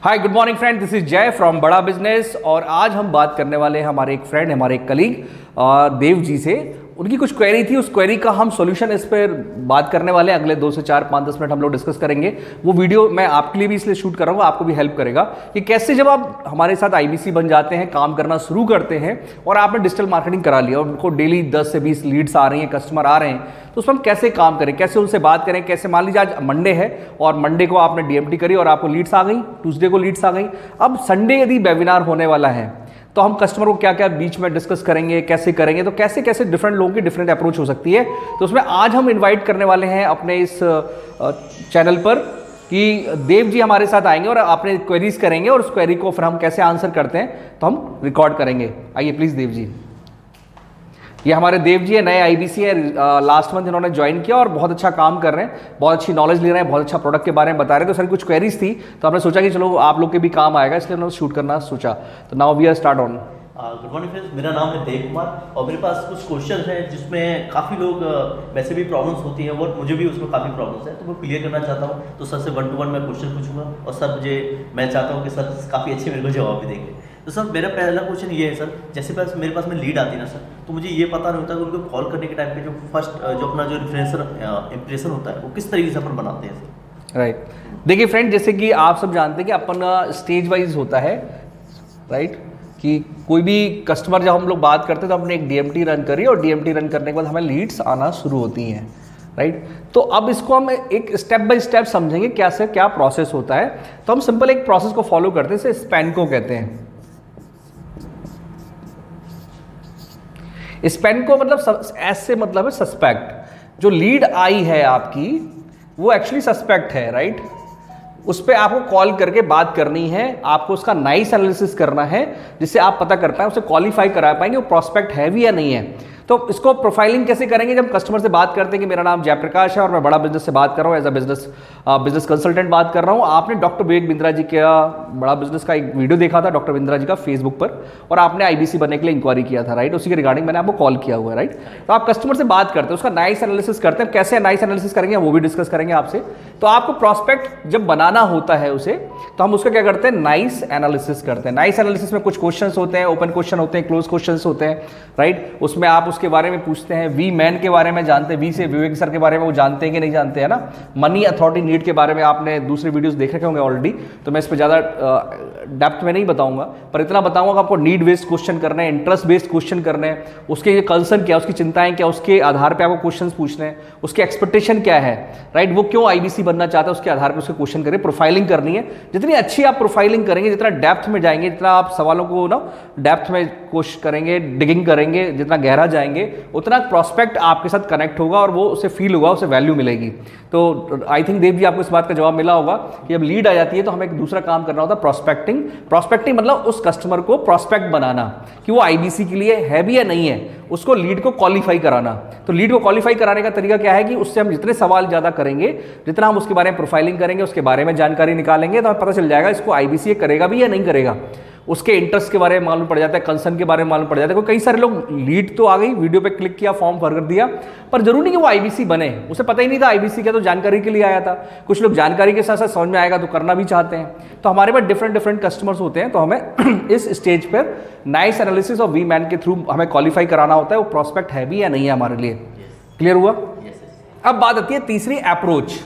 Hi good morning friend, this is जय from बड़ा business. और आज हम बात करने वाले हैं हमारे एक फ्रेंड, हमारे एक कलीग देव जी से। उनकी कुछ क्वेरी थी, उस क्वेरी का हम सॉल्यूशन इस पर बात करने वाले हैं। अगले 2 से 4 5-10 मिनट हम लोग डिस्कस करेंगे। वो वीडियो मैं आपके लिए भी इसलिए शूट कर रहा हूँ, आपको भी हेल्प करेगा कि कैसे जब आप हमारे साथ आईबीसी बन जाते हैं, काम करना शुरू करते हैं और आपने डिजिटल मार्केटिंग करा लिया और उनको डेली 10 से 20 लीड्स आ रही हैं, कस्टमर आ रहे हैं, तो उसमें हम कैसे काम करें, कैसे उनसे बात करें। कैसे मान लीजिए आज मंडे है और मंडे को आपने डीएमटी करी और आपको लीड्स आ गई, ट्यूसडे को लीड्स आ गई। अब संडे यदि वेबिनार होने वाला है तो हम कस्टमर को क्या क्या बीच में डिस्कस करेंगे, कैसे करेंगे, तो कैसे कैसे डिफरेंट लोगों की डिफरेंट अप्रोच हो सकती है। तो उसमें आज हम इनवाइट करने वाले हैं अपने इस चैनल पर कि देव जी हमारे साथ आएंगे और आपने क्वेरीज करेंगे और उस क्वेरी को फिर हम कैसे आंसर करते हैं तो हम रिकॉर्ड करेंगे। आइए प्लीज देव जी। ये हमारे देव जी है, नए आईबीसी है, लास्ट मंथ इन्होंने ज्वाइन किया और बहुत अच्छा काम कर रहे हैं, बहुत अच्छी नॉलेज ले रहे हैं, बहुत अच्छा प्रोडक्ट के बारे में बता रहे हैं। तो सर कुछ क्वेरीज थी तो हमने सोचा कि चलो आप लोग के भी काम आएगा, इसलिए उन्होंने शूट करना सोचा। तो now we are start on. Good morning friends, मेरा नाम है देव कुमार और मेरे पास कुछ क्वेश्चन हैं जिसमें काफ़ी लोग वैसे भी प्रॉब्लम्स होती हैं और मुझे भी उसमें काफ़ी प्रॉब्लम्स हैं, तो मैं क्लियर करना चाहता हूँ। तो सर से 1 to 1 मैं क्वेश्चन पूछूंगा और सर मैं चाहता हूँ कि सर काफ़ी अच्छे मेरे को जवाब भी देंगे। तो सर मेरा पहला क्वेश्चन ये है सर, जैसे मेरे पास में लीड आती है ना सर, तो मुझे ये पता नहीं होता कि उनको कॉल करने के टाइम पे जो फर्स्ट जो अपना जो इंप्रेशन होता है वो किस तरीके से अपन बनाते हैं सर। राइट, देखिए फ्रेंड, जैसे कि आप सब जानते हैं कि अपन स्टेज वाइज होता है, राइट, कि कोई भी कस्टमर जब हम लोग बात करते हैं तो हमने एक डीएमटी रन करी और डीएमटी रन करने के बाद हमें लीड्स आना शुरू होती हैं, राइट। तो अब इसको हम एक स्टेप बाय स्टेप समझेंगे कैसे क्या प्रोसेस होता है। तो हम सिंपल एक प्रोसेस को फॉलो करते हैं, इसे स्पैनको कहते हैं। स्पैनको मतलब एस से मतलब है सस्पेक्ट। जो लीड आई है आपकी वो एक्चुअली सस्पेक्ट है, राइट। उस पर आपको कॉल करके बात करनी है, आपको उसका नाइस एनालिसिस करना है जिससे आप पता कर पाए, उसे क्वालिफाई करा पाएंगे वो प्रॉस्पेक्ट है भी या नहीं है। तो इसको प्रोफाइलिंग कैसे करेंगे? जब कस्टमर से बात करते हैं कि मेरा नाम जयप्रकाश है और मैं बड़ा बिजनेस से बात कर रहा हूँ, एज अ बिजनेस कंसल्टेंट बात कर रहा हूँ। आपने डॉक्टर विवेक बिंद्रा जी का बड़ा बिजनेस का एक वीडियो देखा था डॉक्टर बिंद्रा जी का फेसबुक पर, और आपने आईबीसी बनने के लिए इंक्वायरी किया था, राइट। उसी के रिगार्डिंग मैंने आपको कॉल किया हुआ है, राइट। तो आप कस्टमर से बात करते हैं, उसका नाइस एनालिसिस करते हैं। कैसे नाइस एनालिसिस करेंगे वो भी डिस्कस करेंगे आपसे। तो आपको प्रॉस्पेक्ट जब बनाना होता है उसे, तो हम उसका क्या करते हैं, नाइस एनालिसिस करते हैं। नाइस एनालिसिस में कुछ क्वेश्चंस होते हैं, ओपन क्वेश्चन होते हैं, क्लोज क्वेश्चंस होते हैं, राइट। उसमें आप उसके बारे में पूछते हैं, वी मैन के बारे में जानते हैं, वी से विवेक सर के बारे में वो जानते हैं कि नहीं जानते हैं ना। मनी अथॉरिटी नीड के बारे में आपने दूसरे वीडियोस देख रखे होंगे ऑलरेडी, तो मैं इस पर ज़्यादा डेप्थ में नहीं बताऊंगा, पर इतना बताऊंगा कि आपको नीड बेस्ड क्वेश्चन करने हैं, इंटरेस्ट बेस्ड क्वेश्चन करने हैं, उसके कंसर्न क्या, उसकी चिंताएं क्या, उसके आधार पर आपको क्वेश्चन पूछने हैं, उसके एक्सपेक्टेशन क्या है, राइट, वो क्यों आईबीसी बनना चाहता है, उसके आधार पर उसके क्वेश्चन करें। प्रोफाइलिंग करनी है। जितनी अच्छी आप प्रोफाइलिंग करेंगे, जितना डेप्थ में जाएंगे, जितना आप सवालों को ना डेप्थ में कोशिश करेंगे, डिगिंग करेंगे, जितना गहरा जाएंगे, उतना प्रॉस्पेक्ट आपके साथ कनेक्ट होगा और वो उसे फील होगा, उसे वैल्यू मिलेगी। तो आई थिंक देव जी आपको इस बात का जवाब मिला होगा कि जब लीड आ जाती है तो हमें एक दूसरा काम करना होता है, प्रॉस्पेक्टिंग। प्रॉस्पेक्टिंग मतलब उस कस्टमर को प्रॉस्पेक्ट बनाना कि वो आईबीसी के लिए है भी या नहीं है, उसको लीड को क्वालिफाई कराना। तो लीड को क्वालिफाई कराने का तरीका क्या है कि उससे हम जितने सवाल ज्यादा करेंगे, जितना हम उसके बारे में प्रोफाइलिंग करेंगे, उसके बारे में जानकारी निकालेंगे, तो हमें पता चल जाएगा इसको आईबीसी करेगा भी या नहीं करेगा। उसके इंटरेस्ट के बारे में मालूम पड़ जाता है, कंसर्न के बारे में मालूम पड़ जाता है। कई सारे लोग लीड तो आ गई, वीडियो पे क्लिक किया, फॉर्म भर कर दिया, पर जरूरी नहीं कि वो आईबीसी बने, उसे पता ही नहीं था आईबीसी क्या, तो जानकारी के लिए आया था। कुछ लोग जानकारी के साथ साथ समझ में आएगा तो करना भी चाहते हैं। तो हमारे पास डिफरेंट कस्टमर्स होते हैं, तो हमें इस स्टेज पर नाइस एनालिसिस और वी मैन के थ्रू हमें क्वालिफाई कराना होता है वो प्रॉस्पेक्ट है भी या नहीं है हमारे लिए। क्लियर हुआ? अब बात आती है तीसरी अप्रोच।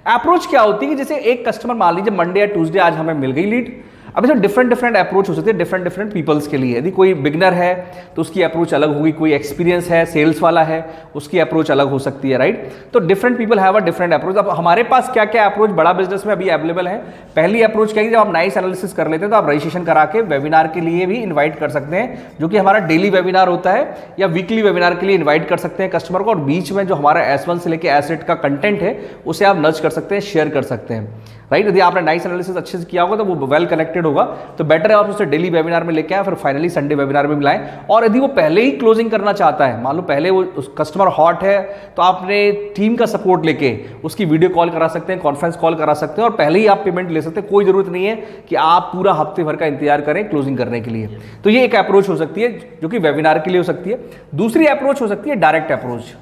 अप्रोच क्या होती है कि जैसे एक कस्टमर मान लीजिए मंडे या ट्यूसडे आज हमें मिल गई लीड। अब इसमें डिफरेंट अप्रोच हो सकती है डिफरेंट पीपल्स के लिए। यदि कोई बिगनर है तो उसकी अप्रोच अलग होगी, कोई एक्सपीरियंस है, सेल्स वाला है, उसकी अप्रोच अलग हो सकती है, राइट। तो different people have a different approach. अब हमारे पास क्या क्या अप्रोच बड़ा बिजनेस में अभी अवेलेबल है। पहली अप्रोच क्या है, जब आप नाइस एनालिसिस कर लेते हैं तो आप रजिस्ट्रेशन करा के वेबिनार के लिए भी इन्वाइट कर सकते हैं, जो कि हमारा डेली वेबिनार होता है, या वीकली वेबिनार के लिए इन्वाइट कर सकते हैं कस्टमर को। और बीच में जो हमारा S1 से लेकर S8 का कंटेंट है उसे आप नर्च कर सकते हैं, शेयर कर सकते हैं, राइट। यदि आपने नाइस एनालिसिस अच्छे से किया होगा तो वो वेल कनेक्टेड होगा, तो बेटर है आप उसे डेली वेबिनार में लेके आए, फिर फाइनली संडे वेबिनार में मिलाएं। और यदि वो पहले ही क्लोजिंग करना चाहता है, मान लो पहले वो कस्टमर हॉट है, तो आपने टीम का सपोर्ट लेके उसकी वीडियो कॉल करा सकते हैं, कॉन्फ्रेंस कॉल करा सकते हैं और पहले ही आप पेमेंट ले सकते हैं। कोई जरूरत नहीं है कि आप पूरा हफ्ते भर का इंतजार करें क्लोजिंग करने के लिए। तो ये एक अप्रोच हो सकती है जो कि वेबिनार के लिए हो सकती है। दूसरी अप्रोच हो सकती है डायरेक्ट अप्रोच।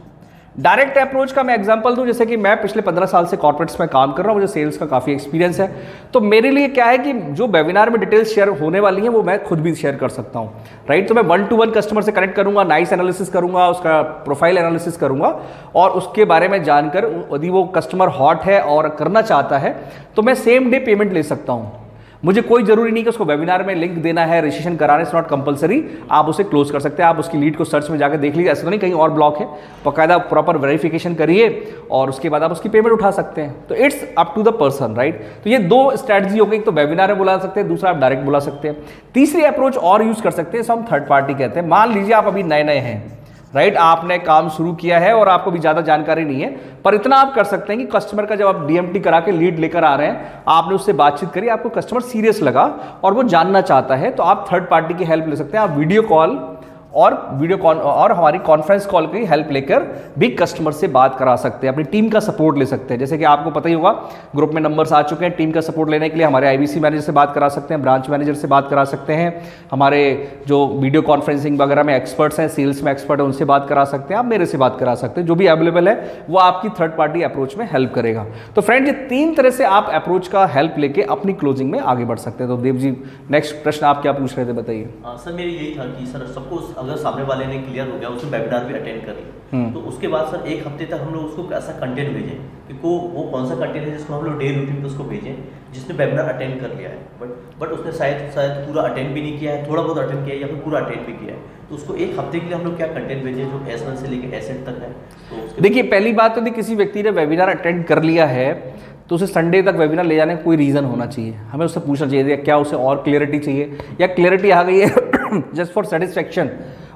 डायरेक्ट अप्रोच का मैं एग्जांपल दूं, जैसे कि मैं पिछले 15 साल से कॉर्पोरेट्स में काम कर रहा हूं, मुझे सेल्स का काफ़ी एक्सपीरियंस है। तो मेरे लिए क्या है कि जो वेबिनार में डिटेल्स शेयर होने वाली हैं वो मैं खुद भी शेयर कर सकता हूं, राइट। तो मैं 1 to 1 कस्टमर से कनेक्ट करूंगा, नाइस एनालिसिस करूंगा, उसका प्रोफाइल एनालिसिस करूंगा और उसके बारे में जानकर यदि वो कस्टमर हॉट है और करना चाहता है तो मैं सेम डे पेमेंट ले सकता हूं। मुझे कोई जरूरी नहीं कि उसको वेबिनार में लिंक देना है, रजिस्ट्रेशन कराना, इट्स नॉट कंपलसरी। आप उसे क्लोज कर सकते हैं, आप उसकी लीड को सर्च में जाकर देख लीजिए, ऐसा तो नहीं कहीं और ब्लॉक है, बाकायदा प्रॉपर वेरिफिकेशन करिए और उसके बाद आप उसकी पेमेंट उठा सकते हैं। तो it's up to the person, right. तो ये 2 स्ट्रैटेजी हो गई, एक तो वेबिनार में बुला सकते हैं, दूसरा आप डायरेक्ट बुला सकते हैं। तीसरी अप्रोच और यूज कर सकते हैं, इसे हम थर्ड पार्टी कहते हैं। मान लीजिए आप अभी नए नए हैं, राइट, आपने काम शुरू किया है और आपको भी ज़्यादा जानकारी नहीं है, पर इतना आप कर सकते हैं कि कस्टमर का जब आप डीएमटी करा के लीड लेकर आ रहे हैं, आपने उससे बातचीत करी, आपको कस्टमर सीरियस लगा और वो जानना चाहता है, तो आप थर्ड पार्टी की हेल्प ले सकते हैं। आप वीडियो कॉल और हमारी कॉन्फ्रेंस कॉल की हेल्प लेकर भी कस्टमर से बात करा सकते हैं, अपनी टीम का सपोर्ट ले सकते हैं। जैसे कि आपको पता ही होगा, ग्रुप में नंबर्स आ चुके हैं, टीम का सपोर्ट लेने के लिए हमारे आईबीसी मैनेजर से बात करा सकते हैं, ब्रांच मैनेजर से बात करा सकते हैं, हमारे जो वीडियो कॉन्फ्रेंसिंग वगैरह में एक्सपर्ट्स हैं, सेल्स में एक्सपर्ट है, उनसे बात करा सकते हैं, आप मेरे से बात करा सकते हैं। जो भी अवेलेबल है वो आपकी थर्ड पार्टी अप्रोच में हेल्प करेगा। तो फ्रेंड, ये 3 तरह से आप अप्रोच का हेल्प लेके अपनी क्लोजिंग में आगे बढ़ सकते हैं। तो देव जी, नेक्स्ट प्रश्न आप क्या पूछ रहे थे, बताइए। सर मेरी यही था कि सर सपोज अगर सामने वाले ने क्लियर हो गया, उसने वेबिनार भी अटेंड कर लिया, तो उसके बाद सर 1 हफ्ते तक हम लोग उसको ऐसा कंटेंट भेजें कि वो कौन सा कंटेंट है जिसको हम लोग डेली रूटीन पे उसको भेजें, जिसने वेबिनार अटेंड कर लिया है बट उसने शायद पूरा अटेंड भी नहीं किया है, थोड़ा बहुत अटेंड किया है या फिर पूरा अटेंड भी किया है, तो उसको 1 हफ्ते के लिए हम लोग क्या कंटेंट भेजें जो S1 से लेकर S8 तक है। तो देखिए, पहली बात तो यदि किसी व्यक्ति ने वेबिनार अटेंड कर लिया है तो उसे संडे तक वेबिनार ले जाने का कोई रीज़न होना चाहिए। हमें उससे पूछना चाहिए क्या उसे और क्लियरिटी चाहिए या क्लियरिटी आ गई है जस्ट फॉर सेटिस्फैक्शन,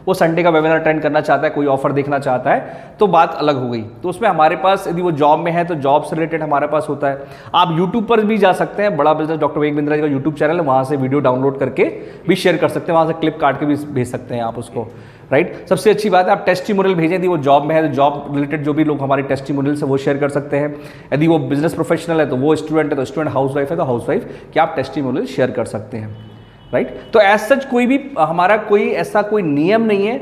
वो संडे का वेबिनार अटेंड करना चाहता है, कोई ऑफर देखना चाहता है, तो बात अलग हो गई। तो उसमें हमारे पास, यदि वो जॉब में है तो जॉब से रिलेटेड हमारे पास होता है। आप यूट्यूब पर भी जा सकते हैं, बड़ा बिजनेस डॉक्टर विवेक बिंद्रा जी का यूट्यूब चैनल है, वहाँ से वीडियो डाउनलोड करके भी शेयर कर सकते हैं, वहाँ से क्लिप काट के भी भेज सकते हैं आप उसको, राइट। सबसे अच्छी बात है आप टेस्टिमोनियल भेजें, यदि वो जॉब में है तो जॉब रिलेटेड जो भी लोग हमारे टेस्टिमोनियल से वो शेयर कर सकते हैं। यदि वो बिजनेस प्रोफेशनल है तो वो स्टूडेंट है तो स्टूडेंट, हाउसवाइफ है तो हाउसवाइफ, कि आप टेस्टिमोनियल शेयर कर सकते हैं, राइट। तो एज सच कोई भी हमारा कोई ऐसा कोई नियम नहीं है,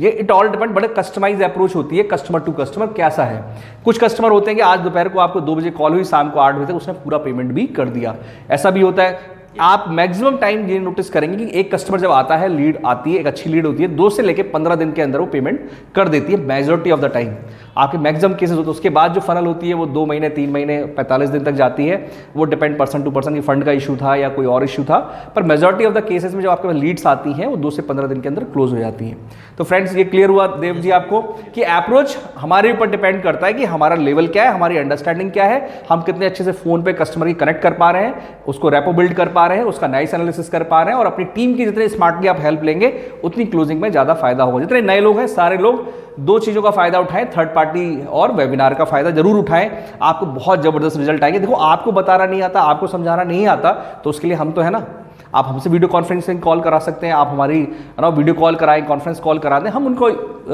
ये इट ऑल डिपेंड, बड़े कस्टमाइज अप्रोच होती है कस्टमर टू कस्टमर कैसा है। कुछ कस्टमर होते हैं कि आज दोपहर को आपको 2 बजे कॉल हुई, शाम को 8 बजे तक उसने पूरा पेमेंट भी कर दिया, ऐसा भी होता है। आप मैक्सिमम टाइम ये नोटिस करेंगे कि एक कस्टमर जब आता है, लीड आती है, एक अच्छी लीड होती है, 2 से लेकर 15 दिन के अंदर वो पेमेंट कर देती है मेजॉरिटी ऑफ द टाइम। आपके मैक्सिमम केसेस होते हैं, उसके बाद जो फनल होती है वो 2 महीने, 3 महीने, 45 दिन तक जाती है। वो depend person to person, fund का इशू था या कोई और इशू था, पर मेजॉरिटी ऑफ द केसेस में जो आपके पास लीड्स आती हैं वो 2 से 15 दिन के अंदर क्लोज हो जाती हैं। तो फ्रेंड्स, ये क्लियर हुआ देव जी आपको कि अप्रोच हमारे ऊपर डिपेंड करता है कि हमारा लेवल क्या है, हमारी अंडरस्टैंडिंग क्या है, हम कितने अच्छे से फोन पे कस्टमर की कनेक्ट कर पा रहे हैं, उसको रेपो बिल्ड कर पा रहे हैं, उसका नाइस एनालिसिस कर पा रहे हैं, और अपनी टीम की जितने स्मार्टली आप हेल्प लेंगे उतनी क्लोजिंग में ज्यादा फायदा होगा। जितने नए लोग हैं सारे लोग 2 चीजों का फायदा उठाएं, थर्ड पार्टी और वेबिनार का फायदा जरूर उठाएं, आपको बहुत जबरदस्त रिजल्ट आएंगे। देखो, आपको बताना नहीं आता, आपको समझाना नहीं आता, तो उसके लिए हम तो है ना, आप हमसे वीडियो कॉन्फ्रेंसिंग कॉल करा सकते हैं, आप हमारी वीडियो कॉल कराएं, कॉन्फ्रेंस कॉल करा दें, हम उनको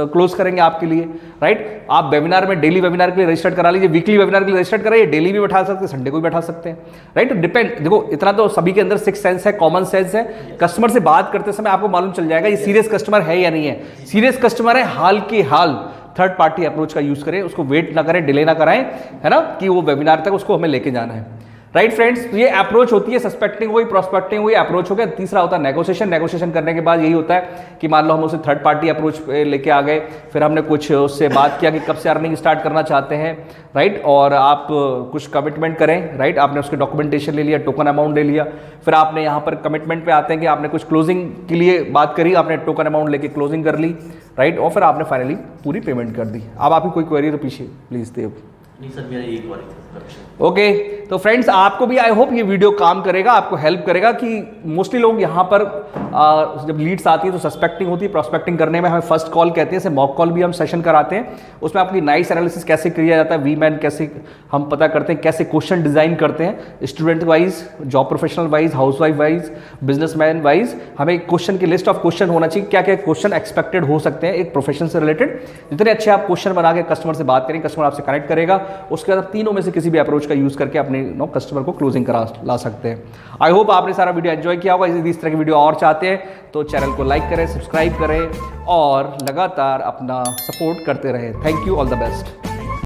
क्लोज करेंगे आपके लिए, राइट। आप वेबिनार में डेली वेबिनार के लिए रजिस्टर्ड करा लीजिए, वीकली वेबिनार के लिए रजिस्टर्ड कराइए, डेली भी बैठा सकते हैं, संडे को भी बैठा सकते हैं, राइट। डिपेंड, देखो इतना तो सभी के अंदर 6 सेंस है, कॉमन सेंस है। कस्टमर से बात करते समय आपको मालूम चल जाएगा ये सीरियस कस्टमर है या नहीं है। सीरियस कस्टमर है, हाल के हाल थर्ड पार्टी अप्रोच का यूज करें, उसको वेट ना करें, डिले ना कराएं, है ना, कि वो वेबिनार तक उसको हमें लेके जाना है, राइट फ्रेंड्स। तो ये अप्रोच होती है, सस्पेक्टिंग हुई, प्रोस्पेक्टिंग हुई, अप्रोच हो गया। तीसरा होता है नेगोशिएशन। नेगोशिएशन करने के बाद यही होता है कि मान लो हम उसे थर्ड पार्टी अप्रोच पे लेके आ गए, फिर हमने कुछ उससे बात किया कि कब से अर्निंग स्टार्ट करना चाहते हैं, राइट, और आप कुछ कमिटमेंट करें, राइट। आपने उसके डॉक्यूमेंटेशन ले लिया, टोकन अमाउंट ले लिया, फिर आपने यहाँ पर कमिटमेंट पे आते हैं कि आपने कुछ क्लोजिंग के लिए बात करी, आपने टोकन अमाउंट लेके क्लोजिंग कर ली, राइट, और फिर आपने फाइनली पूरी पेमेंट कर दी। अब आपकी कोई क्वेरी तो पीछे प्लीज देव। नहीं सर, मेरा एक बार ओके, तो फ्रेंड्स आपको भी आई होप ये वीडियो काम करेगा, आपको हेल्प करेगा कि मोस्टली लोग यहाँ पर जब लीड्स आती है तो सस्पेक्टिंग होती है, प्रोस्पेक्टिंग करने में हमें फर्स्ट कॉल कहते हैं, इसे मॉक कॉल भी हम सेशन कराते हैं। उसमें आपकी नाइस एनालिसिस कैसे किया जाता है, वी-मैन कैसे हम पता करते हैं, कैसे क्वेश्चन डिजाइन करते हैं, student wise, job professional wise, housewife wise, businessman wise, हमें क्वेश्चन की लिस्ट ऑफ क्वेश्चन होना चाहिए, क्या क्या क्वेश्चन एक्सपेक्टेड हो सकते हैं एक प्रोफेशन से रिलेटेड। जितने अच्छे आप क्वेश्चन बना के कस्टमर से बात करें, कस्टमर आपसे कनेक्ट करेगा, उसके बाद तीनों में से किसी भी अप्रोच का यूज करके अपने अपने कस्टमर को क्लोजिंग करा ला सकते हैं। आई होप आपने सारा वीडियो एंजॉय किया होगा। इस तरह की वीडियो और चाहते हैं तो चैनल को लाइक करें, सब्सक्राइब करें और लगातार अपना सपोर्ट करते रहें। Thank you, all the best.